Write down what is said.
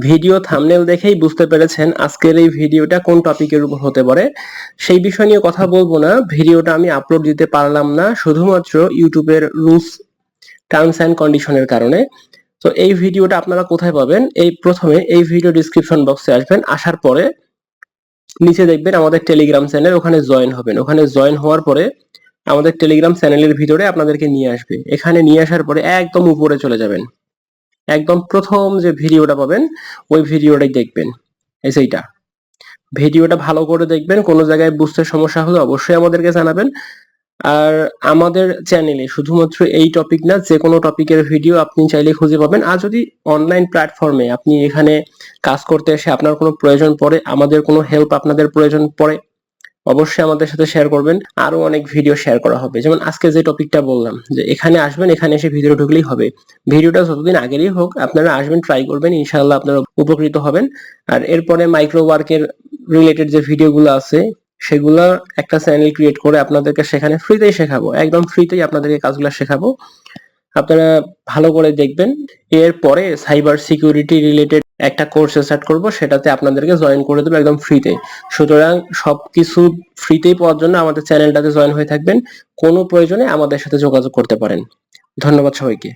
Video thumbnail দেখেই বুঝতে পেরেছেন আজকের এই ভিডিওটা কোন টপিকের উপর হতে পারে। সেই বিষয় নিয়ে কথা বলবো না। ভিডিওটা আমি আপলোড দিতে পারলাম না শুধুমাত্র ইউটিউবের রুলস, টার্মস এন্ড কন্ডিশনের কারণে। তো এই ভিডিওটা আপনারা কোথায় পাবেন? প্রথমে এই ভিডিও ডেসক্রিপশন বক্সে আসবেন, আসার পরে নিচে দেখবেন আমাদের টেলিগ্রাম চ্যানেল, ওখানে জয়েন হবেন। ওখানে জয়েন হওয়ার পরে আমাদের টেলিগ্রাম চ্যানেলের ভিতরে আপনাদেরকে নিয়ে আসবে। এখানে নিয়ে আসার পরে একদম উপরে চলে যাবেন, একদম প্রথম যে ভিডিওটা পাবেন ওই ভিডিওটাই দেখবেন। এই সেইটা ভিডিওটা ভালো করে দেখবেন, কোনো জায়গায় বুঝতে সমস্যা হলে অবশ্যই আমাদেরকে জানাবেন। আর আমাদের চ্যানেলে শুধুমাত্র এই টপিক না, যে কোনো টপিকের ভিডিও আপনি চাইলে খুঁজে পাবেন। আর যদি অনলাইন প্ল্যাটফর্মে আপনি এখানে কাজ করতে এসে আপনার কোনো প্রয়োজন পড়ে, আমাদের কোনো হেল্প আপনাদের প্রয়োজন পড়ে, অবশ্যই আমাদের সাথে শেয়ার করবেন। আরো অনেক ভিডিও শেয়ার করা হবে। যেমন আজকে যে টপিকটা বললাম যে এখানে আসবেন, এখানে এসে ভিডিও ঢুকলেই হবে। ভিডিওটা যতদিন আগেরই হোক আপনারা আসবেন, ট্রাই করবেন, ইনশাআল্লাহ আপনারা উপকৃত হবেন। আর এরপরে মাইক্রো ওয়ার্কের রিলেটেড যে ভিডিওগুলো আছে সেগুলা একটা চ্যানেল ক্রিয়েট করে আপনাদেরকে সেখানে ফ্রিতেই শেখাবো, একদম ফ্রিতেই আপনাদেরকে কাজগুলো শেখাবো। আপনারা ভালো করে দেখবেন। এরপরে সাইবার সিকিউরিটি রিলেটেড একটা কোর্স স্টার্ট করব, সেটাতে আপনাদেরকে জয়েন করে দেবো একদম ফ্রিতে। সুতরাং সবকিছু ফ্রিতেই পাওয়ার জন্য আমাদের চ্যানেলটাতে জয়েন হয়ে থাকবেন। কোনো প্রয়োজনে আমাদের সাথে যোগাযোগ করতে পারেন। ধন্যবাদ সবাইকে।